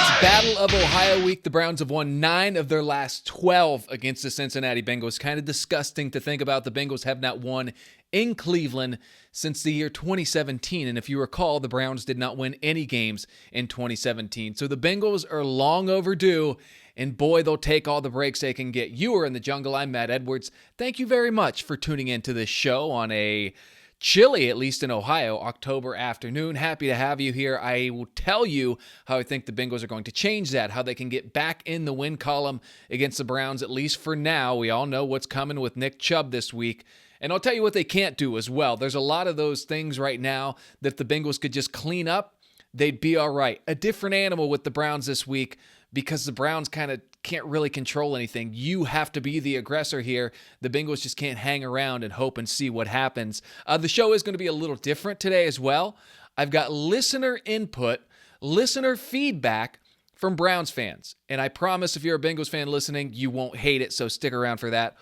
It's Battle of Ohio week. The Browns have won 9 of their last 12 against the Cincinnati Bengals. Kind of disgusting to think about. The Bengals have not won in Cleveland since the year 2017. And if you recall, the Browns did not win any games in 2017. So the Bengals are long overdue. And boy, they'll take all the breaks they can get. You are in the jungle. I'm Matt Edwards. Thank you very much for tuning into this show on a chilly, at least in Ohio, October afternoon. Happy to have you here. I will tell you how I think the Bengals are going to change that, how they can get back in the win column against the Browns, at least for now. We all know what's coming with Nick Chubb this week. And I'll tell you what they can't do as well. There's a lot of those things right now that the Bengals could just clean up. They'd be all right. A different animal with the Browns this week because the Browns kind of can't really control anything. You have to be the aggressor here. The Bengals just can't hang around and hope and see what happens. The show is going to be a little different today as well. I've got listener input, listener feedback from Browns fans. And I promise if you're a Bengals fan listening, you won't hate it, so stick around for that.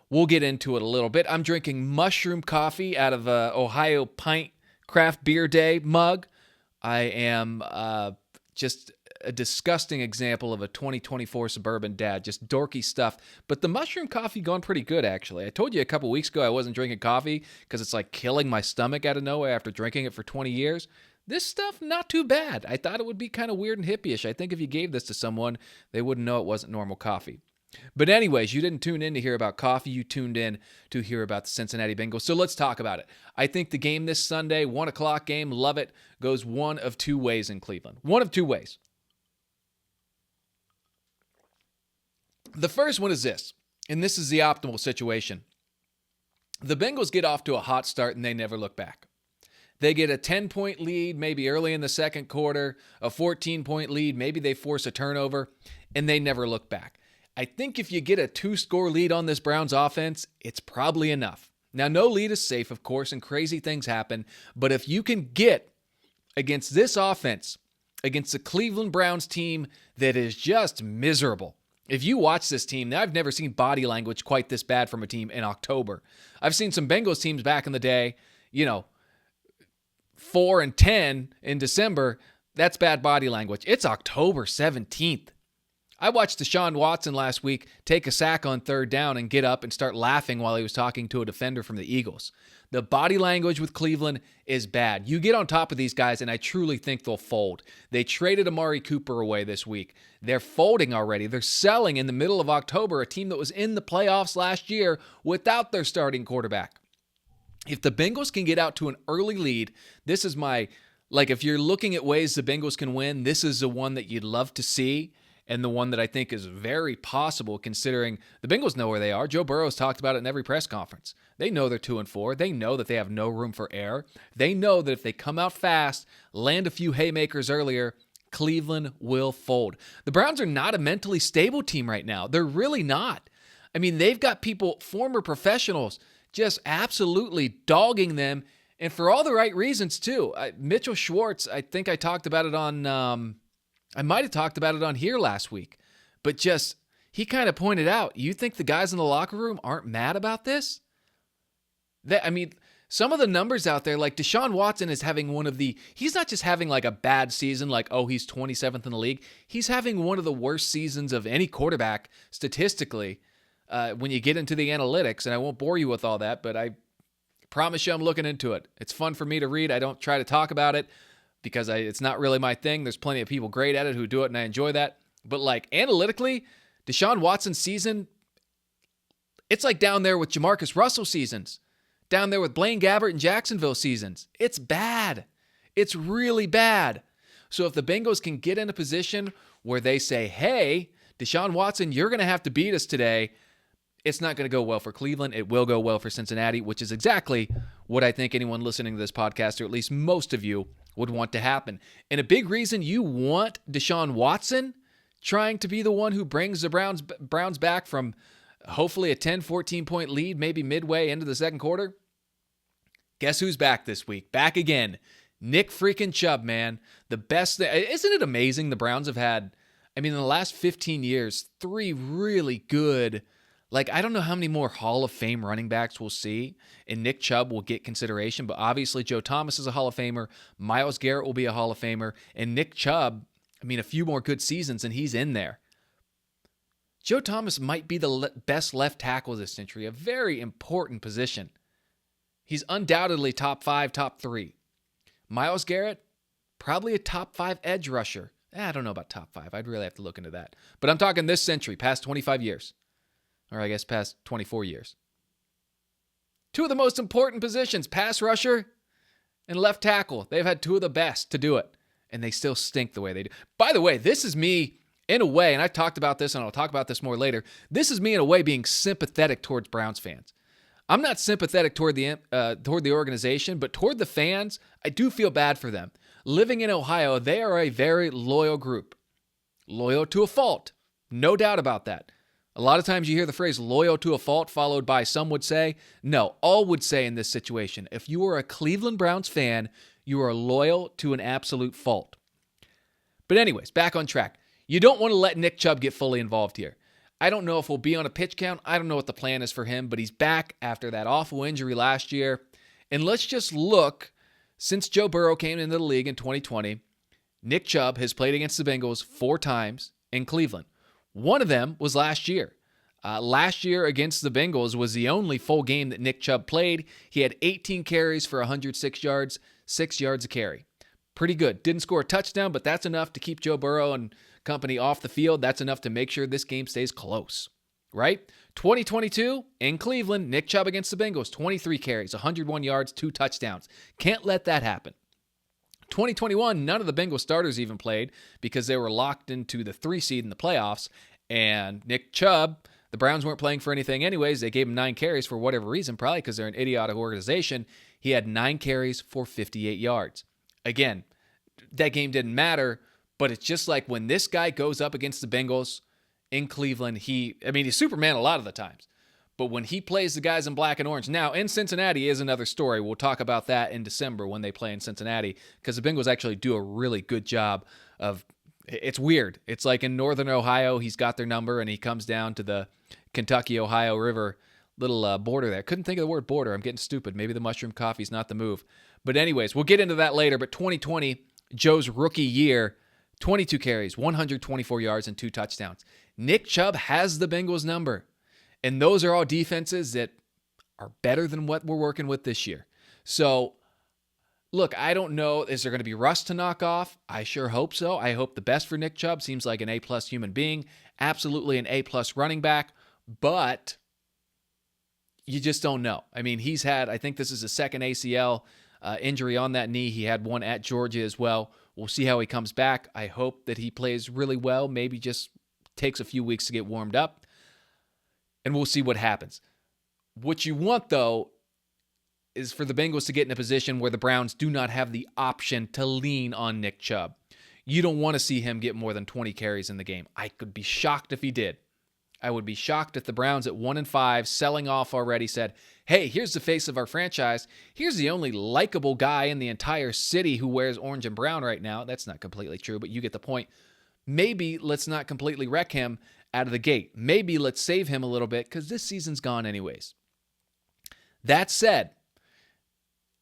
We'll get into it a little bit. I'm drinking mushroom coffee out of a Ohio Pint Craft Beer Day mug. I am just a disgusting example of a 2024 suburban dad, just dorky stuff. But the mushroom coffee gone pretty good, actually. I told you a couple weeks ago I wasn't drinking coffee because it's like killing my stomach out of nowhere after drinking it for 20 years. This stuff, not too bad. I thought it would be kind of weird and hippie-ish. I think if you gave this to someone, they wouldn't know it wasn't normal coffee. But anyways, you didn't tune in to hear about coffee. You tuned in to hear about the Cincinnati Bengals. So let's talk about it. I think the game this Sunday, 1 o'clock game, love it, goes one of two ways in Cleveland. One of two ways. The first one is this, and this is the optimal situation. The Bengals get off to a hot start, and they never look back. They get a 10-point lead, maybe early in the second quarter, a 14-point lead, maybe they force a turnover, and they never look back. I think if you get a 2-score lead on this Browns offense, it's probably enough. Now, no lead is safe, of course, and crazy things happen, but if you can get against this offense, against the Cleveland Browns team that is just miserable. If you watch this team, now I've never seen body language quite this bad from a team in October. I've seen some Bengals teams back in the day, 4-10 in December. That's bad body language. It's October 17th. I watched Deshaun Watson last week take a sack on third down and get up and start laughing while he was talking to a defender from the Eagles. The body language with Cleveland is bad. You get on top of these guys, and I truly think they'll fold. They traded Amari Cooper away this week. They're folding already. They're selling in the middle of October, a team that was in the playoffs last year without their starting quarterback. If the Bengals can get out to an early lead, this is if you're looking at ways the Bengals can win, this is the one that you'd love to see. And the one that I think is very possible considering the Bengals know where they are. Joe Burrow's talked about it in every press conference. They know they're 2-4. They know that they have no room for error. They know that if they come out fast, land a few haymakers earlier, Cleveland will fold. The Browns are not a mentally stable team right now. They're really not. I mean, they've got people, former professionals, just absolutely dogging them, and for all the right reasons, too. Mitchell Schwartz, I think I talked about it on... I might have talked about it on here last week, but just, he kind of pointed out, you think the guys in the locker room aren't mad about this? Some of the numbers out there, like Deshaun Watson is having he's not just having like a bad season, like, he's 27th in the league. He's having one of the worst seasons of any quarterback statistically when you get into the analytics, and I won't bore you with all that, but I promise you I'm looking into it. It's fun for me to read. I don't try to talk about it, because it's not really my thing. There's plenty of people great at it who do it, and I enjoy that. But analytically, Deshaun Watson's season, it's like down there with Jamarcus Russell seasons, down there with Blaine Gabbert and Jacksonville seasons. It's bad. It's really bad. So if the Bengals can get in a position where they say, hey, Deshaun Watson, you're going to have to beat us today, it's not going to go well for Cleveland. It will go well for Cincinnati, which is exactly what I think anyone listening to this podcast, or at least most of you, would want to happen. And a big reason you want Deshaun Watson trying to be the one who brings the Browns back from hopefully a 10, 14-point lead, maybe midway into the second quarter. Guess who's back this week? Back again. Nick freaking Chubb, man. The best thing. Isn't it amazing the Browns have had, in the last 15 years, 3 really good, I don't know how many more Hall of Fame running backs we'll see, and Nick Chubb will get consideration, but obviously Joe Thomas is a Hall of Famer, Myles Garrett will be a Hall of Famer, and Nick Chubb, I mean, a few more good seasons and he's in there. Joe Thomas might be the best left tackle this century, a very important position. He's undoubtedly top 5, top 3. Myles Garrett, probably a top 5 edge rusher. I don't know about top 5. I'd really have to look into that. But I'm talking this century, past 25 years. Or I guess past 24 years. Two of the most important positions, pass rusher and left tackle. They've had two of the best to do it. And they still stink the way they do. By the way, this is me, in a way, and I've talked about this, and I'll talk about this more later. This is me, in a way, being sympathetic towards Browns fans. I'm not sympathetic toward the organization, but toward the fans, I do feel bad for them. Living in Ohio, they are a very loyal group. Loyal to a fault. No doubt about that. A lot of times you hear the phrase loyal to a fault followed by some would say. No, all would say in this situation, if you are a Cleveland Browns fan, you are loyal to an absolute fault. But anyways, back on track. You don't want to let Nick Chubb get fully involved here. I don't know if we'll be on a pitch count. I don't know what the plan is for him, but he's back after that awful injury last year. And let's just look, since Joe Burrow came into the league in 2020, Nick Chubb has played against the Bengals 4 times in Cleveland. One of them was last year. Last year against the Bengals was the only full game that Nick Chubb played. He had 18 carries for 106 yards, 6 yards a carry. Pretty good. Didn't score a touchdown, but that's enough to keep Joe Burrow and company off the field. That's enough to make sure this game stays close, right? 2022 in Cleveland, Nick Chubb against the Bengals, 23 carries, 101 yards, 2 touchdowns. Can't let that happen. 2021, none of the Bengals starters even played because they were locked into the 3 seed in the playoffs. And Nick Chubb, the Browns weren't playing for anything anyways. They gave him 9 carries for whatever reason, probably because they're an idiotic organization. He had 9 carries for 58 yards. Again, that game didn't matter, but it's just like when this guy goes up against the Bengals in Cleveland, he's Superman a lot of the times. But when he plays the guys in black and orange, now in Cincinnati is another story. We'll talk about that in December when they play in Cincinnati, because the Bengals actually do a really good job of, it's weird. It's like in northern Ohio, he's got their number and he comes down to the Kentucky-Ohio River little border there. Couldn't think of the word border. I'm getting stupid. Maybe the mushroom coffee's not the move. But anyways, we'll get into that later. But 2020, Joe's rookie year, 22 carries, 124 yards, and 2 touchdowns. Nick Chubb has the Bengals number. And those are all defenses that are better than what we're working with this year. So, look, I don't know. Is there going to be rust to knock off? I sure hope so. I hope the best for Nick Chubb. Seems like an A-plus human being. Absolutely an A-plus running back. But you just don't know. I mean, he's had, I think this is his second ACL injury on that knee. He had one at Georgia as well. We'll see how he comes back. I hope that he plays really well. Maybe just takes a few weeks to get warmed up. And we'll see what happens. What you want, though, is for the Bengals to get in a position where the Browns do not have the option to lean on Nick Chubb. You don't want to see him get more than 20 carries in the game. I could be shocked if he did. I would be shocked if the Browns at 1-5, selling off already, said, hey, here's the face of our franchise. Here's the only likable guy in the entire city who wears orange and brown right now. That's not completely true, but you get the point. Maybe let's not completely wreck him out of the gate. Maybe let's save him a little bit because this season's gone anyways. That said,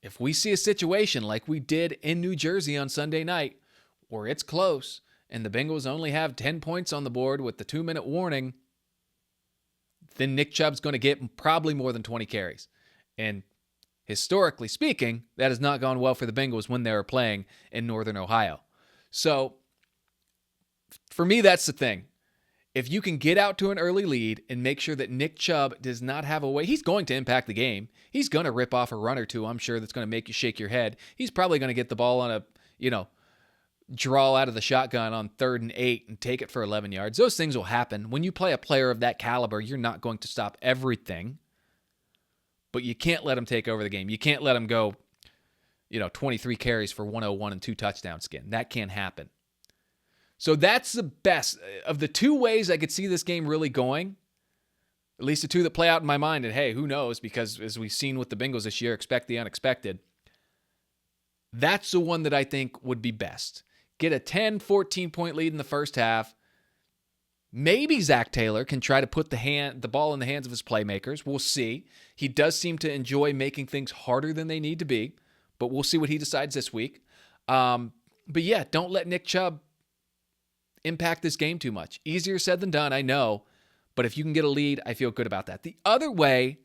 if we see a situation like we did in New Jersey on Sunday night where it's close and the Bengals only have 10 points on the board with the 2-minute warning, then Nick Chubb's going to get probably more than 20 carries. And historically speaking, that has not gone well for the Bengals when they were playing in Northern Ohio. So for me, that's the thing. If you can get out to an early lead and make sure that Nick Chubb does not have a way, he's going to impact the game. He's going to rip off a run or two, I'm sure, that's going to make you shake your head. He's probably going to get the ball on a, draw out of the shotgun on 3rd and 8 and take it for 11 yards. Those things will happen. When you play a player of that caliber, you're not going to stop everything. But you can't let him take over the game. You can't let him go, 23 carries for 101 and 2 touchdowns again. That can't happen. So that's the best. Of the 2 ways I could see this game really going, at least the 2 that play out in my mind, and hey, who knows, because as we've seen with the Bengals this year, expect the unexpected. That's the one that I think would be best. Get a 10, 14-point lead in the first half. Maybe Zach Taylor can try to put the ball in the hands of his playmakers. We'll see. He does seem to enjoy making things harder than they need to be, but we'll see what he decides this week. But yeah, don't let Nick Chubb impact this game too much. Easier said than done, I know. But if you can get a lead, I feel good about that. The other way,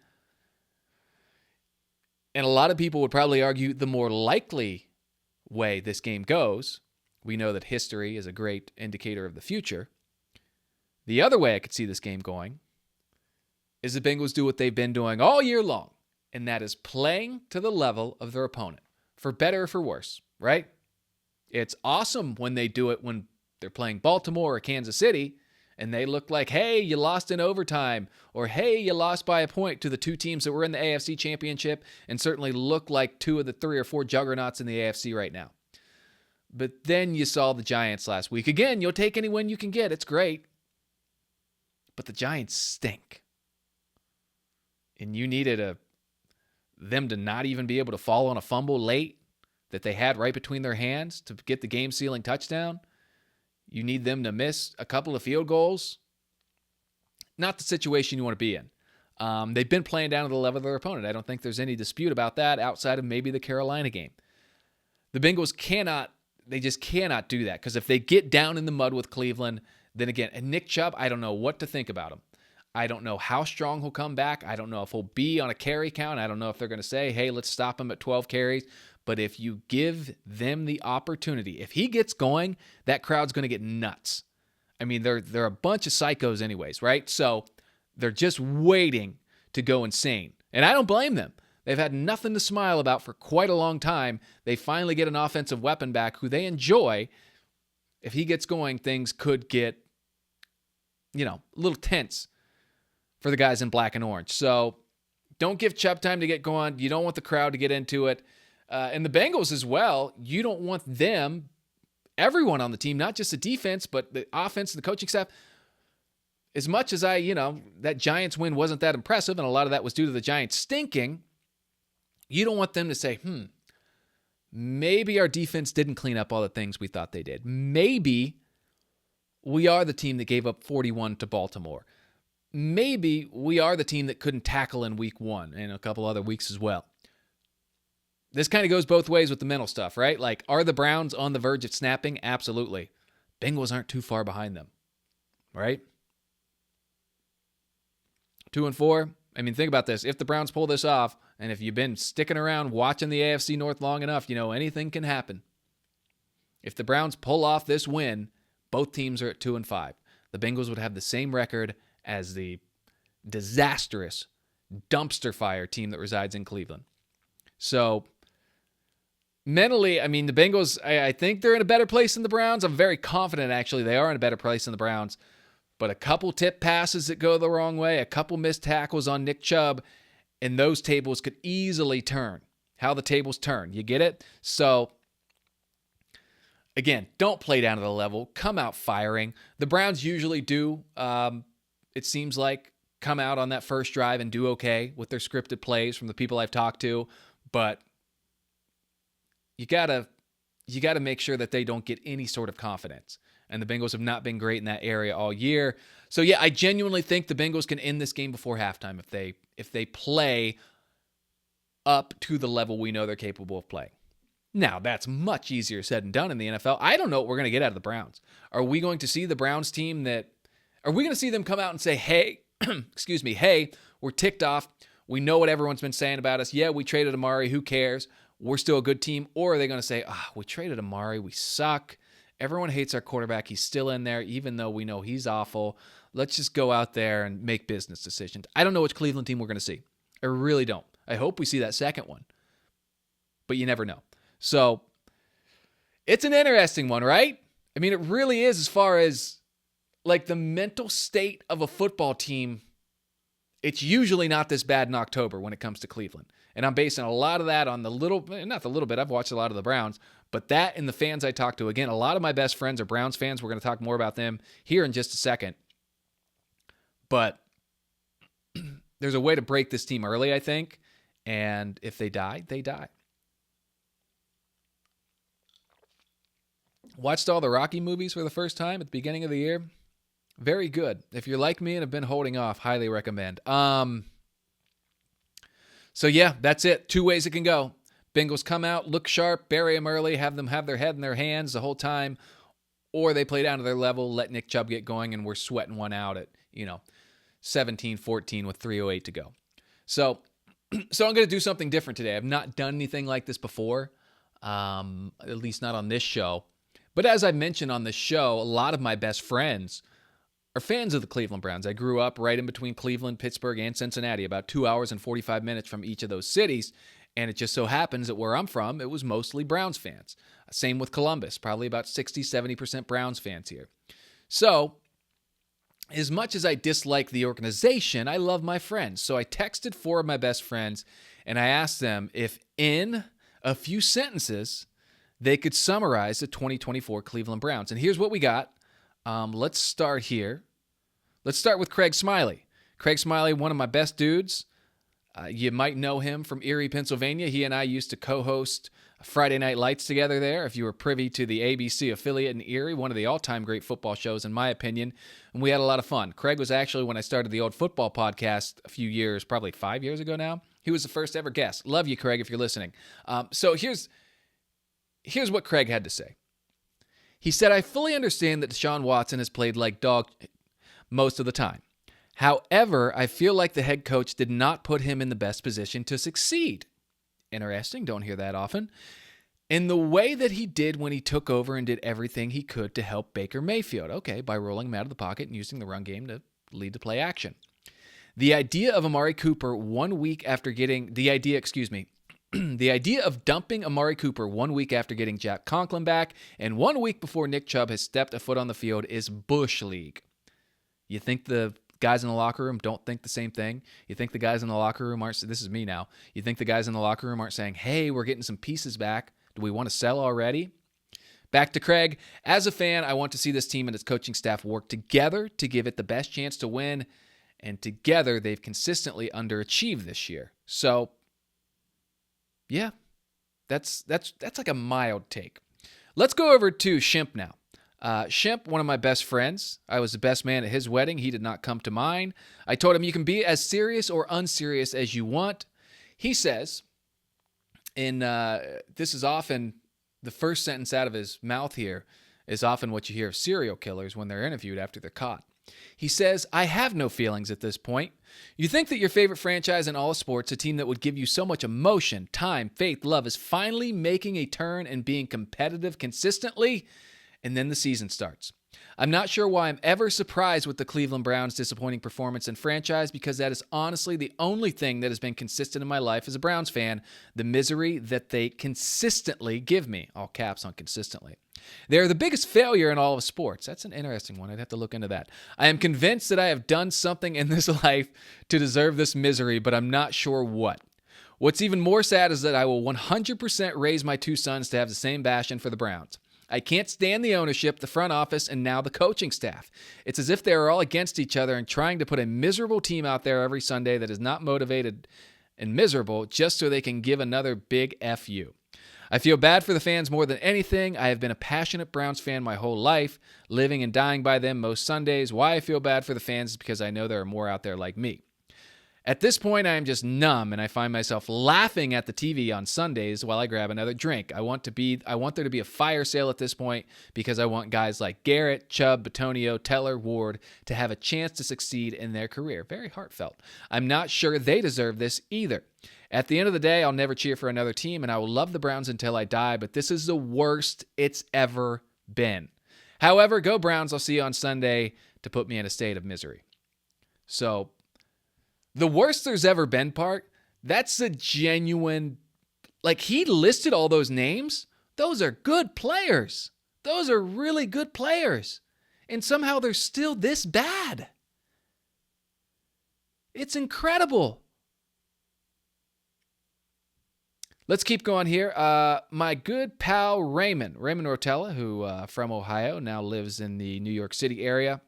and a lot of people would probably argue the more likely way this game goes, we know that history is a great indicator of the future. The other way I could see this game going is the Bengals do what they've been doing all year long, and that is playing to the level of their opponent, for better or for worse, right? It's awesome when they do it when they're playing Baltimore or Kansas City, and they look like, hey, you lost in overtime, or hey, you lost by a point to the two teams that were in the AFC Championship and certainly look like two of the 3 or 4 juggernauts in the AFC right now. But then you saw the Giants last week. Again, you'll take any win you can get. It's great. But the Giants stink. And you needed them to not even be able to fall on a fumble late that they had right between their hands to get the game-sealing touchdown. You need them to miss a couple of field goals. Not the situation you want to be in. They've been playing down to the level of their opponent. I don't think there's any dispute about that outside of maybe the Carolina game. The Bengals just cannot do that, because if they get down in the mud with Cleveland, then again, and Nick Chubb, I don't know what to think about him. I don't know how strong he'll come back. I don't know if he'll be on a carry count. I don't know if they're going to say, hey, let's stop him at 12 carries. But if you give them the opportunity, if he gets going, that crowd's going to get nuts. I mean, they're a bunch of psychos anyways, right? So they're just waiting to go insane. And I don't blame them. They've had nothing to smile about for quite a long time. They finally get an offensive weapon back who they enjoy. If he gets going, things could get, a little tense for the guys in black and orange. So don't give Chubb time to get going. You don't want the crowd to get into it. And the Bengals as well, you don't want them, everyone on the team, not just the defense, but the offense and the coaching staff. As much as that Giants win wasn't that impressive, and a lot of that was due to the Giants stinking, you don't want them to say, maybe our defense didn't clean up all the things we thought they did. Maybe we are the team that gave up 41 to Baltimore. Maybe we are the team that couldn't tackle in week 1 and a couple other weeks as well. This kind of goes both ways with the mental stuff, right? Like, are the Browns on the verge of snapping? Absolutely. Bengals aren't too far behind them, right? 2-4. I mean, think about this. If the Browns pull this off, and if you've been sticking around watching the AFC North long enough, anything can happen. If the Browns pull off this win, both teams are at 2-5. The Bengals would have the same record as the disastrous dumpster fire team that resides in Cleveland. So mentally, I mean, the Bengals, I think they're in a better place than the Browns. I'm very confident, actually, they are in a better place than the Browns. But a couple tip passes that go the wrong way, a couple missed tackles on Nick Chubb, and those tables could easily turn. How the tables turn. You get it? So, again, don't play down to the level. Come out firing. The Browns usually do, it seems like, come out on that first drive and do okay with their scripted plays from the people I've talked to. But you gotta make sure that they don't get any sort of confidence. And the Bengals have not been great in that area all year. So yeah, I genuinely think the Bengals can end this game before halftime if they play up to the level we know they're capable of playing. Now, that's much easier said than done in the NFL. I don't know what we're going to get out of the Browns. Are we going to see the Browns team are we going to see them come out and say, hey, hey, we're ticked off. We know what everyone's been saying about us. Yeah, we traded Amari. Who cares? We're still a good team. Or are they going to say, we traded Amari. We suck. Everyone hates our quarterback. He's still in there, even though we know he's awful. Let's just go out there and make business decisions. I don't know which Cleveland team we're going to see. I really don't. I hope we see that second one. But you never know. So it's an interesting one, right? I mean, it really is, as far as like the mental state of a football team. It's usually not this bad in October when it comes to Cleveland. And I'm basing a lot of that on I've watched a lot of the Browns, but that and the fans I talk to, again, a lot of my best friends are Browns fans. We're going to talk more about them here in just a second. But there's a way to break this team early, I think. And if they die, they die. Watched all the Rocky movies for the first time at the beginning of the year. Very good. If you're like me and have been holding off, highly recommend. So yeah, that's it. Two ways it can go. Bengals come out, look sharp, bury them early, have them have their head in their hands the whole time. or they play down to their level, let Nick Chubb get going, and we're sweating one out at, 17-14 with 3:08 to go. So I'm going to do something different today. I've not done anything like this before, at least not on this show. But as I mentioned on this show, a lot of my best friends are fans of the Cleveland Browns. I grew up right in between Cleveland, Pittsburgh, and Cincinnati, about 2 hours and 45 minutes from each of those cities. And it just so happens that where I'm from, it was mostly Browns fans. Same with Columbus, probably about 60-70% Browns fans here. So as much as I dislike the organization, I love my friends. So I texted 4 of my best friends, and I asked them if in a few sentences they could summarize the 2024 Cleveland Browns. And here's what we got. Let's start here. Let's start with Craig Smiley. Craig Smiley, one of my best dudes. You might know him from Erie, Pennsylvania. He and I used to co-host Friday Night Lights together there, if you were privy to the ABC affiliate in Erie, one of the all-time great football shows, in my opinion, and we had a lot of fun. Craig was actually, when I started the Old Football podcast a few years, probably 5 years ago now, he was the first ever guest. Love you, Craig, if you're listening. So here's what Craig had to say. He said, I fully understand that Deshaun Watson has played like dog most of the time. However, I feel like the head coach did not put him in the best position to succeed. Interesting, don't hear that often. In the way that he did when he took over and did everything he could to help Baker Mayfield. Okay, by rolling him out of the pocket and using the run game to lead to play action. The idea of Amari Cooper 1 week after getting, the idea of dumping Amari Cooper 1 week after getting Jack Conklin back and 1 week before Nick Chubb has stepped a foot on the field is Bush League. You think the guys in the locker room don't think the same thing? You think the guys in the locker room aren't, this is me now, you think the guys in the locker room aren't saying, hey, we're getting some pieces back. Do we want to sell already? Back to Craig. As a fan, I want to see this team and its coaching staff work together to give it the best chance to win. And together, they've consistently underachieved this year. So, yeah, that's like a mild take. Let's go over to Shemp now. Shemp, one of my best friends. I was the best man at his wedding. He did not come to mine. I told him you can be as serious or unserious as you want. He says, this is often the first sentence out of his mouth here is often what you hear of serial killers when they're interviewed after they're caught. He says, I have no feelings at this point. You think that your favorite franchise in all sports, a team that would give you so much emotion, time, faith, love, is finally making a turn and being competitive consistently? And then the season starts. I'm not sure why I'm ever surprised with the Cleveland Browns' disappointing performance in franchise, because that is honestly the only thing that has been consistent in my life as a Browns fan, the misery that they consistently give me. All caps on consistently. They're the biggest failure in all of sports. That's an interesting one. I'd have to look into that. I am convinced that I have done something in this life to deserve this misery, but I'm not sure what. What's even more sad is that I will 100% raise my 2 sons to have the same passion for the Browns. I can't stand the ownership, the front office, and now the coaching staff. It's as if they are all against each other and trying to put a miserable team out there every Sunday that is not motivated and miserable just so they can give another big F you. I feel bad for the fans more than anything. I have been a passionate Browns fan my whole life, living and dying by them most Sundays. Why I feel bad for the fans is because I know there are more out there like me. At this point, I am just numb, and I find myself laughing at the TV on Sundays while I grab another drink. I want there to be a fire sale at this point because I want guys like Garrett, Chubb, Bitonio, Teller, Ward to have a chance to succeed in their career. Very heartfelt. I'm not sure they deserve this either. At the end of the day, I'll never cheer for another team, and I will love the Browns until I die, but this is the worst it's ever been. However, go Browns. I'll see you on Sunday to put me in a state of misery. So, the worst there's ever been part, that's a genuine, like he listed all those names. Those are good players. Those are really good players. And somehow they're still this bad. It's incredible. Let's keep going here. My good pal Raymond Rotella, who from Ohio, now lives in the New York City area.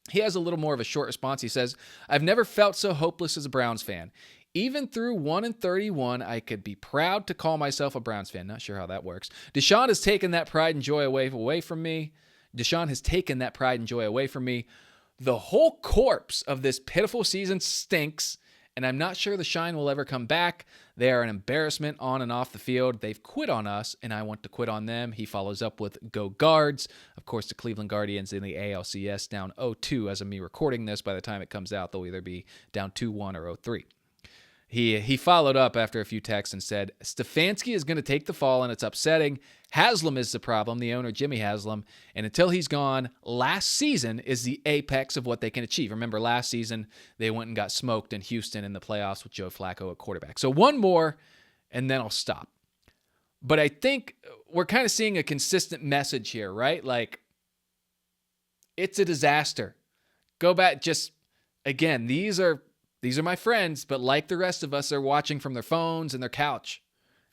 He has a little more of a short response. He says, I've never felt so hopeless as a Browns fan. Even through 1-31, I could be proud to call myself a Browns fan. Not sure how that works. Deshaun has taken that pride and joy away from me. The whole corpse of this pitiful season stinks, and I'm not sure the shine will ever come back. They are an embarrassment on and off the field. They've quit on us, and I want to quit on them. He follows up with go Guards. Of course, the Cleveland Guardians in the ALCS down 0-2 as of me recording this. By the time it comes out, they'll either be down 2-1 or 0-3. He followed up after a few texts and said, Stefanski is going to take the fall, and it's upsetting. Haslam is the problem, the owner, Jimmy Haslam, and until he's gone, last season is the apex of what they can achieve. Remember, last season, they went and got smoked in Houston in the playoffs with Joe Flacco at quarterback. So one more, and then I'll stop. But I think we're kind of seeing a consistent message here, right? Like, it's a disaster. Go back, just, again, these are my friends, but like the rest of us, they're watching from their phones and their couch.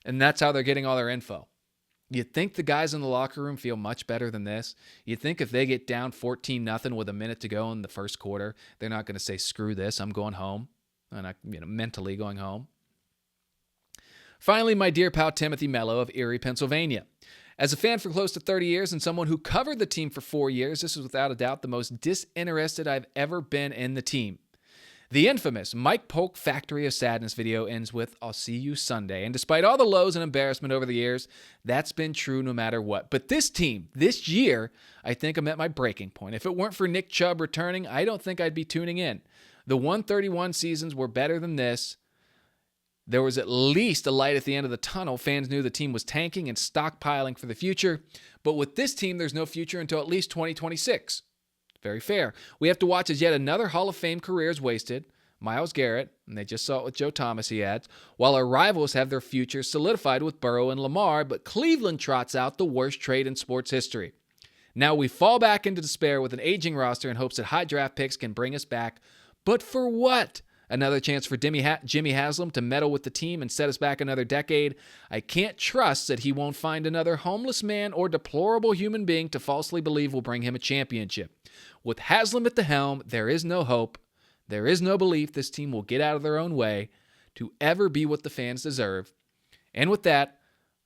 And that's how they're getting all their info. You'd think the guys in the locker room feel much better than this. You'd think if they get down 14-0 with a minute to go in the first quarter, they're not going to say, screw this, I'm going home. And mentally going home. Finally, my dear pal Timothy Mello of Erie, Pennsylvania. As a fan for close to 30 years and someone who covered the team for 4 years, this is without a doubt the most disinterested I've ever been in the team. The infamous Mike Polk Factory of Sadness video ends with, I'll see you Sunday. And despite all the lows and embarrassment over the years, that's been true no matter what. But this team, this year, I think I'm at my breaking point. If it weren't for Nick Chubb returning, I don't think I'd be tuning in. The 131 seasons were better than this. There was at least a light at the end of the tunnel. Fans knew the team was tanking and stockpiling for the future. But with this team, there's no future until at least 2026. Very fair. We have to watch as yet another Hall of Fame career is wasted. Myles Garrett, and they just saw it with Joe Thomas, he adds, while our rivals have their futures solidified with Burrow and Lamar, but Cleveland trots out the worst trade in sports history. Now we fall back into despair with an aging roster in hopes that high draft picks can bring us back. But for what? Another chance for Jimmy Haslam to meddle with the team and set us back another decade. I can't trust that he won't find another homeless man or deplorable human being to falsely believe will bring him a championship. With Haslam at the helm, there is no hope. There is no belief this team will get out of their own way to ever be what the fans deserve. And with that,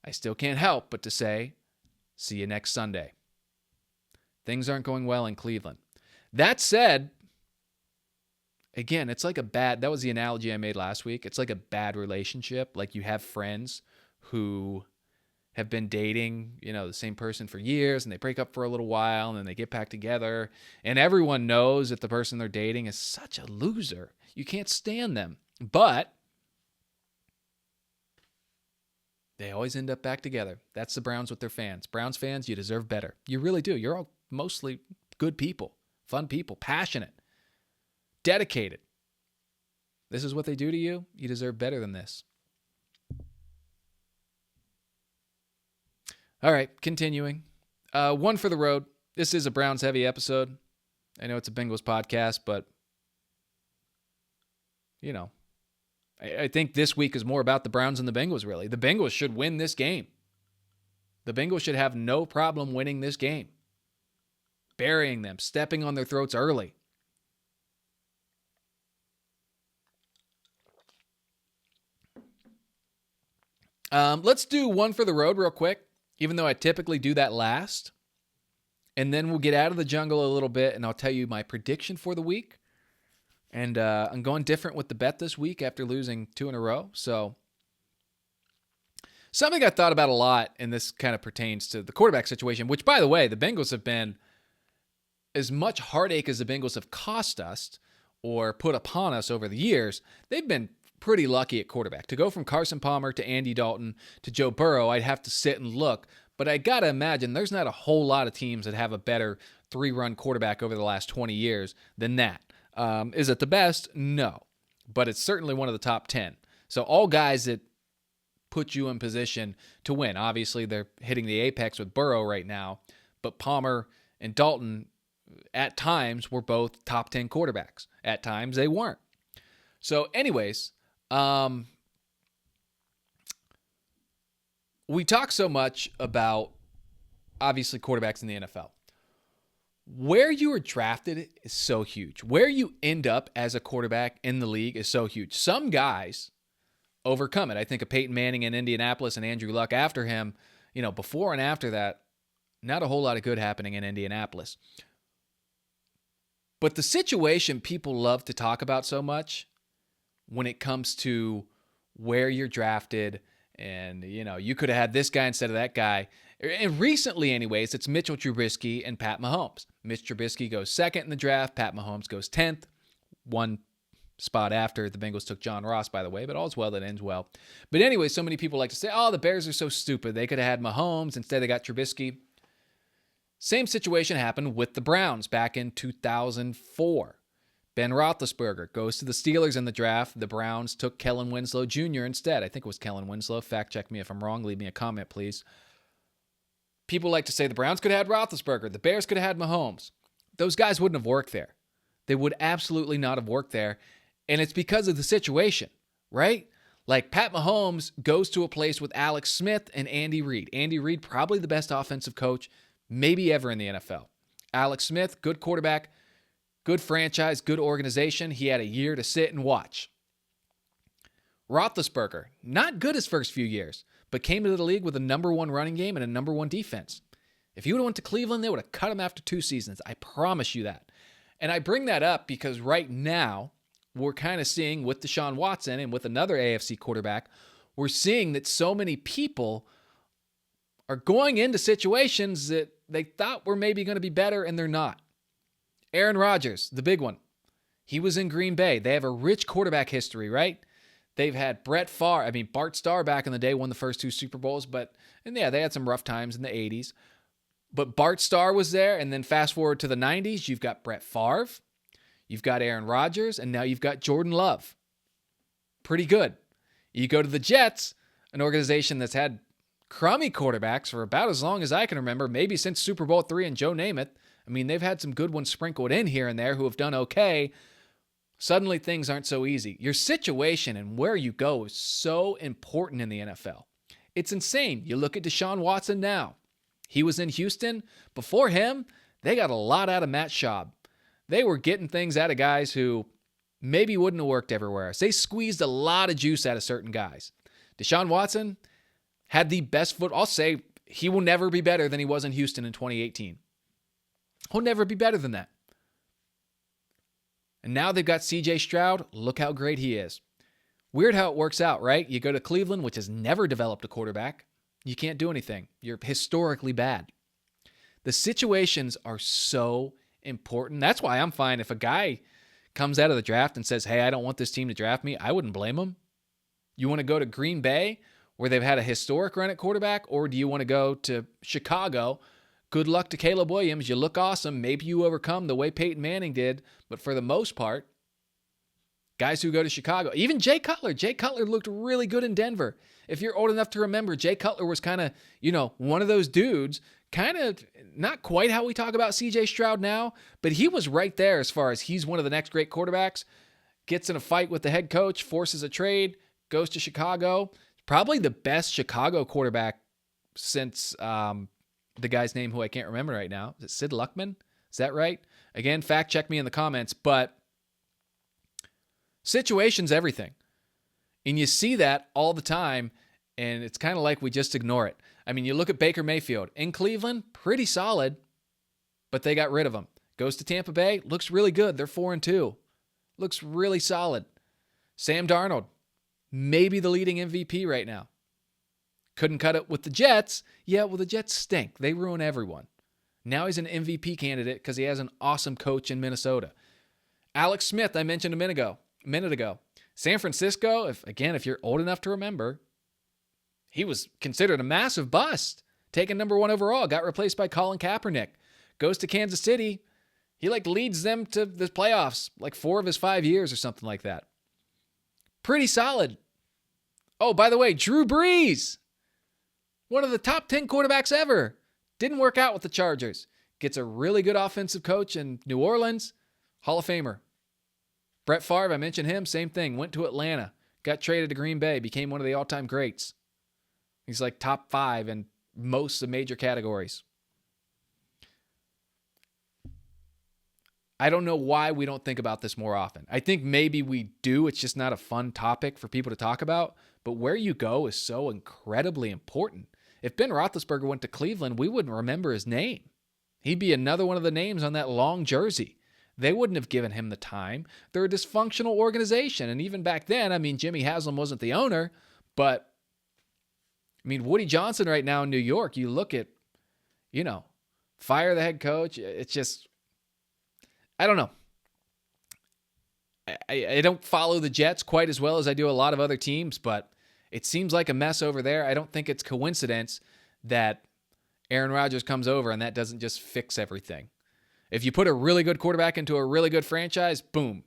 I still can't help but to say, see you next Sunday. Things aren't going well in Cleveland. That said, again, it's like that was the analogy I made last week. It's like a bad relationship. Like you have friends who have been dating, the same person for years, and they break up for a little while, and then they get back together, and everyone knows that the person they're dating is such a loser. You can't stand them. But they always end up back together. That's the Browns with their fans. Browns fans, you deserve better. You really do. You're all mostly good people, fun people, passionate, dedicated. This is what they do to you. You deserve better than this. All right, continuing. One for the road. This is a Browns-heavy episode. I know it's a Bengals podcast, but, I think this week is more about the Browns and the Bengals, really. The Bengals should win this game. The Bengals should have no problem winning this game. Burying them, stepping on their throats early. Let's do one for the road real quick, even though I typically do that last. And then we'll get out of the jungle a little bit, and I'll tell you my prediction for the week. And I'm going different with the bet this week after losing 2 in a row. So something I thought about a lot, and this kind of pertains to the quarterback situation, which, by the way, the Bengals have been, as much heartache as the Bengals have cost us or put upon us over the years, they've been pretty lucky at quarterback. To go from Carson Palmer to Andy Dalton to Joe Burrow, I'd have to sit and look. But I got to imagine there's not a whole lot of teams that have a better 3-run quarterback over the last 20 years than that. Is it the best? No. But it's certainly one of the top 10. So all guys that put you in position to win. Obviously, they're hitting the apex with Burrow right now. But Palmer and Dalton, at times, were both top 10 quarterbacks. At times, they weren't. So anyways, we talk so much about, obviously, quarterbacks in the NFL. Where you are drafted is so huge. Where you end up as a quarterback in the league is so huge. Some guys overcome it. I think of Peyton Manning in Indianapolis and Andrew Luck after him. Before and after that, not a whole lot of good happening in Indianapolis. But the situation people love to talk about so much when it comes to where you're drafted. And, you could have had this guy instead of that guy. And recently, anyways, it's Mitchell Trubisky and Pat Mahomes. Mitch Trubisky goes second in the draft. Pat Mahomes goes 10th. One spot after the Bengals took John Ross, by the way, but all's well that ends well. But anyway, so many people like to say, oh, the Bears are so stupid. They could have had Mahomes. Instead, they got Trubisky. Same situation happened with the Browns back in 2004. Ben Roethlisberger goes to the Steelers in the draft. The Browns took Kellen Winslow Jr. instead. I think it was Kellen Winslow. Fact check me if I'm wrong. Leave me a comment, please. People like to say the Browns could have had Roethlisberger. The Bears could have had Mahomes. Those guys wouldn't have worked there. They would absolutely not have worked there. And it's because of the situation, right? Like Pat Mahomes goes to a place with Alex Smith and Andy Reid. Andy Reid, probably the best offensive coach maybe ever in the NFL. Alex Smith, good quarterback, good franchise, good organization. He had a year to sit and watch. Roethlisberger, not good his first few years, but came into the league with a number one running game and a number one defense. If he would have went to Cleveland, they would have cut him after 2 seasons. I promise you that. And I bring that up because right now, we're kind of seeing with Deshaun Watson and with another AFC quarterback, we're seeing that so many people are going into situations that they thought were maybe going to be better and they're not. Aaron Rodgers, the big one. He was in Green Bay. They have a rich quarterback history, right? They've had Bart Starr back in the day won the first 2 Super Bowls, and they had some rough times in the 80s. But Bart Starr was there, and then fast forward to the 90s, you've got Brett Favre, you've got Aaron Rodgers, and now you've got Jordan Love. Pretty good. You go to the Jets, an organization that's had crummy quarterbacks for about as long as I can remember, maybe since Super Bowl III and Joe Namath. I mean, they've had some good ones sprinkled in here and there who have done okay. Suddenly things aren't so easy. Your situation and where you go is so important in the NFL. It's insane. You look at Deshaun Watson now. He was in Houston. Before him, they got a lot out of Matt Schaub. They were getting things out of guys who maybe wouldn't have worked everywhere else. They squeezed a lot of juice out of certain guys. Deshaun Watson had the best foot. I'll say he will never be better than he was in Houston in 2018. He'll never be better than that. And now they've got CJ Stroud. Look how great he is. Weird how it works out, right? You go to Cleveland, which has never developed a quarterback. You can't do anything. You're historically bad. The situations are so important. That's why I'm fine if a guy comes out of the draft and says, hey, I don't want this team to draft me. I wouldn't blame him. You want to go to Green Bay, where they've had a historic run at quarterback, or do you want to go to Chicago? Good luck to Caleb Williams. You look awesome. Maybe you overcome the way Peyton Manning did, but for the most part, guys who go to Chicago, even Jay Cutler looked really good in Denver. If you're old enough to remember, Jay Cutler was kind of, one of those dudes, kind of not quite how we talk about CJ Stroud now, but he was right there as far as he's one of the next great quarterbacks, gets in a fight with the head coach, forces a trade, goes to Chicago. Probably the best Chicago quarterback since the guy's name who I can't remember right now. Is it Sid Luckman? Is that right? Again, fact check me in the comments, but situation's everything. And you see that all the time, and it's kind of like we just ignore it. I mean, you look at Baker Mayfield. In Cleveland, pretty solid, but they got rid of him. Goes to Tampa Bay, looks really good. They're 4-2. Looks really solid. Sam Darnold, maybe the leading MVP right now. Couldn't cut it with the Jets. Yeah, well, the Jets stink. They ruin everyone. Now he's an MVP candidate because he has an awesome coach in Minnesota. Alex Smith, I mentioned a minute ago. San Francisco, if you're old enough to remember, he was considered a massive bust. Taken number 1 overall, got replaced by Colin Kaepernick. Goes to Kansas City. He leads them to the playoffs 4 of his 5 years or something like that. Pretty solid. Oh, by the way, Drew Brees, one of the top 10 quarterbacks ever. Didn't work out with the Chargers. Gets a really good offensive coach in New Orleans. Hall of Famer. Brett Favre, I mentioned him, same thing. Went to Atlanta. Got traded to Green Bay. Became one of the all-time greats. He's top 5 in most of the major categories. I don't know why we don't think about this more often. I think maybe we do. It's just not a fun topic for people to talk about. But where you go is so incredibly important. If Ben Roethlisberger went to Cleveland, we wouldn't remember his name. He'd be another one of the names on that long jersey. They wouldn't have given him the time. They're a dysfunctional organization. And even back then, I mean, Jimmy Haslam wasn't the owner, but I mean, Woody Johnson right now in New York, you look at, fire the head coach. It's just, I don't know. I don't follow the Jets quite as well as I do a lot of other teams, but it seems like a mess over there. I don't think it's coincidence that Aaron Rodgers comes over and that doesn't just fix everything. If you put a really good quarterback into a really good franchise, boom,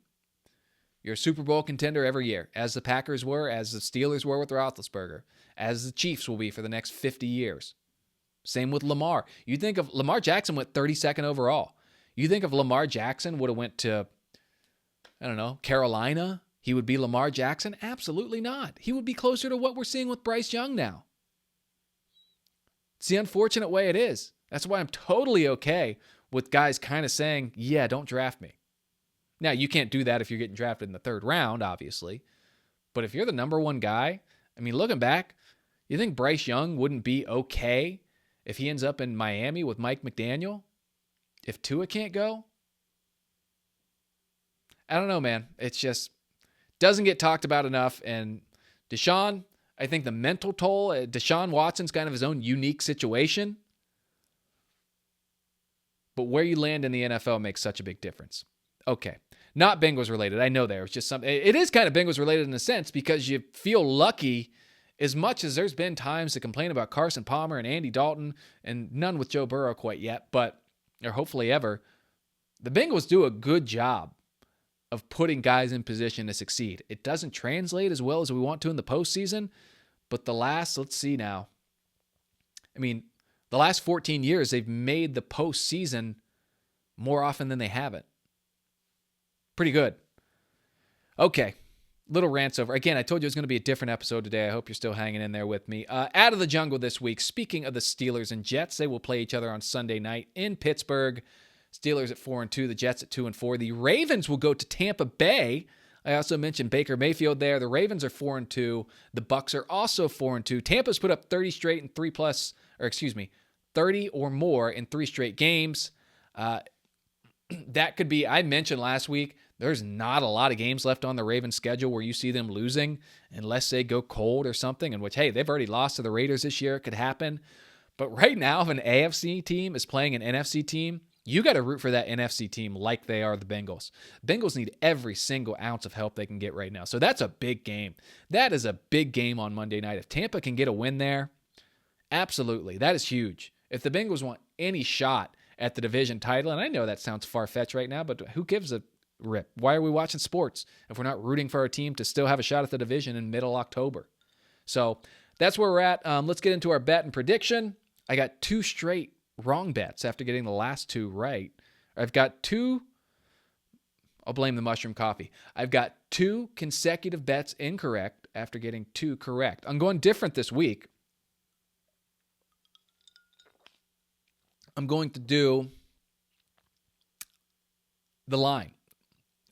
you're a Super Bowl contender every year, as the Packers were, as the Steelers were with Roethlisberger, as the Chiefs will be for the next 50 years. Same with Lamar. You think of Lamar Jackson went 32nd overall. You think if Lamar Jackson would have went to, Carolina, he would be Lamar Jackson? Absolutely not. He would be closer to what we're seeing with Bryce Young now. It's the unfortunate way it is. That's why I'm totally okay with guys kind of saying, yeah, don't draft me. Now, you can't do that if you're getting drafted in the third round, obviously. But if you're the number one guy, I mean, looking back, you think Bryce Young wouldn't be okay if he ends up in Miami with Mike McDaniel? If Tua can't go? I don't know, man. It's just doesn't get talked about enough. And Deshaun, I think the mental toll, Deshaun Watson's kind of his own unique situation. But where you land in the NFL makes such a big difference. Okay, not Bengals related. I know there was just something. It is kind of Bengals related in a sense because you feel lucky as much as there's been times to complain about Carson Palmer and Andy Dalton, and none with Joe Burrow quite yet, or hopefully ever. The Bengals do a good job of putting guys in position to succeed. It doesn't translate as well as we want to in the postseason, but the last 14 years, they've made the postseason more often than they haven't. Pretty good. Okay, little rants over. Again, I told you it was going to be a different episode today. I hope you're still hanging in there with me. Out of the jungle this week, speaking of the Steelers and Jets, they will play each other on Sunday night in Pittsburgh. Steelers at 4-2, the Jets at 2-4. The Ravens will go to Tampa Bay. I also mentioned Baker Mayfield there. The Ravens are 4-2. The Bucs are also 4-2. Tampa's put up 30 straight and 30 or more in 3 straight games. That could be, I mentioned last week, there's not a lot of games left on the Ravens schedule where you see them losing unless they go cold or something, in which, hey, they've already lost to the Raiders this year. It could happen. But right now, if an AFC team is playing an NFC team, you got to root for that NFC team like they are the Bengals. Bengals need every single ounce of help they can get right now. So that's a big game. That is a big game on Monday night. If Tampa can get a win there, absolutely. That is huge. If the Bengals want any shot at the division title, and I know that sounds far-fetched right now, but who gives a rip? Why are we watching sports if we're not rooting for our team to still have a shot at the division in middle October? So that's where we're at. Let's get into our bet and prediction. I got 2 straight wrong bets after getting the last 2 right. I've got 2. I'll blame the mushroom coffee. I've got 2 consecutive bets incorrect after getting 2 correct. I'm going different this week. I'm going to do the line.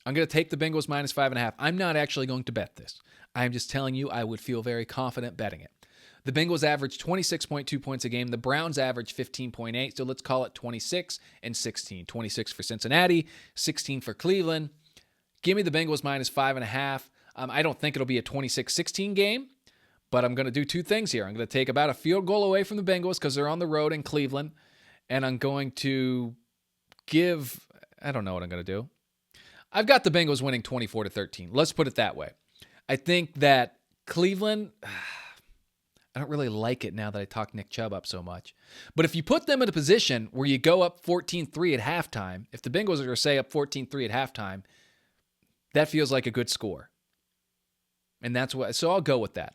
I'm going to take the Bengals minus 5.5. I'm not actually going to bet this. I'm just telling you I would feel very confident betting it. The Bengals average 26.2 points a game. The Browns average 15.8. So let's call it 26 and 16. 26 for Cincinnati, 16 for Cleveland. Give me the Bengals minus 5.5. I don't think it'll be a 26-16 game, but I'm going to do 2 things here. I'm going to take about a field goal away from the Bengals because they're on the road in Cleveland. And I'm going to I don't know what I'm going to do. I've got the Bengals winning 24-13. Let's put it that way. I think that Cleveland, I don't really like it now that I talked Nick Chubb up so much. But if you put them in a position where you go up 14-3 at halftime, if the Bengals are, say, up 14-3 at halftime, that feels like a good score. And so I'll go with that.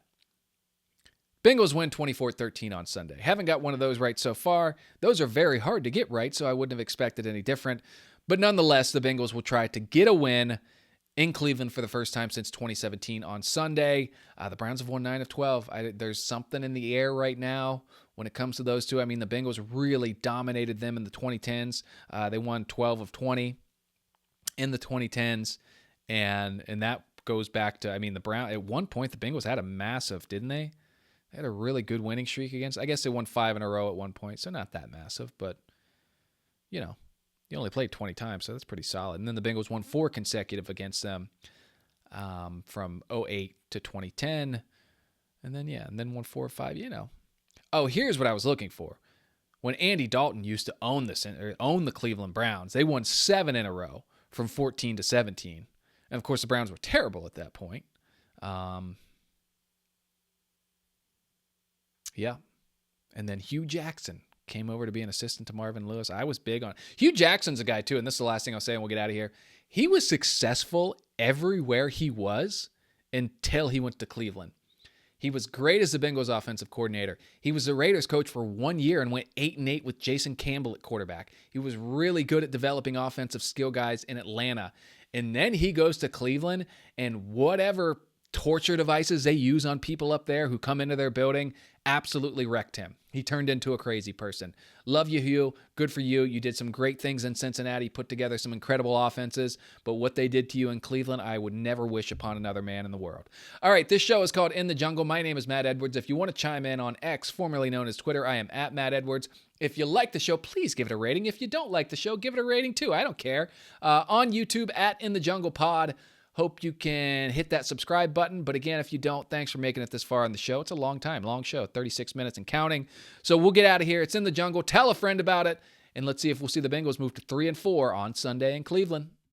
Bengals win 24-13 on Sunday. Haven't got one of those right so far. Those are very hard to get right, so I wouldn't have expected any different. But nonetheless, the Bengals will try to get a win in Cleveland for the first time since 2017 on Sunday. The Browns have won 9 of 12. There's something in the air right now when it comes to those two. I mean, the Bengals really dominated them in the 2010s. They won 12 of 20 in the 2010s, and that goes back to, the Browns. At one point, the Bengals had a massive, didn't they? They had a really good winning streak against. I guess they won 5 in a row at one point, so not that massive, but He only played 20 times, so that's pretty solid. And then the Bengals won 4 consecutive against them from 08 to 2010. And then won 4 or 5, Oh, here's what I was looking for. When Andy Dalton used to own the Cleveland Browns, they won 7 in a row from 14 to 17. And, of course, the Browns were terrible at that point. Yeah. And then Hugh Jackson came over to be an assistant to Marvin Lewis. I was big on it. Hugh Jackson's a guy, too, and this is the last thing I'll say, and we'll get out of here. He was successful everywhere he was until he went to Cleveland. He was great as the Bengals offensive coordinator. He was the Raiders coach for 1 year and went 8-8 with Jason Campbell at quarterback. He was really good at developing offensive skill guys in Atlanta. And then he goes to Cleveland, and whatever torture devices they use on people up there who come into their building absolutely wrecked him. He turned into a crazy person. Love you, Hugh. Good for you. You did some great things in Cincinnati, put together some incredible offenses, but what they did to you in Cleveland, I would never wish upon another man in the world. All right, this show is called In the Jungle. My name is Matt Edwards. If you want to chime in on X, formerly known as Twitter, I am at Matt Edwards. If you like the show, please give it a rating. If you don't like the show, give it a rating too. I don't care. On YouTube, at In the Jungle Pod. Hope you can hit that subscribe button. But again, if you don't, thanks for making it this far on the show. It's a long show, 36 minutes and counting. So we'll get out of here. It's In the Jungle. Tell a friend about it. And let's see if we'll see the Bengals move to 3-4 on Sunday in Cleveland.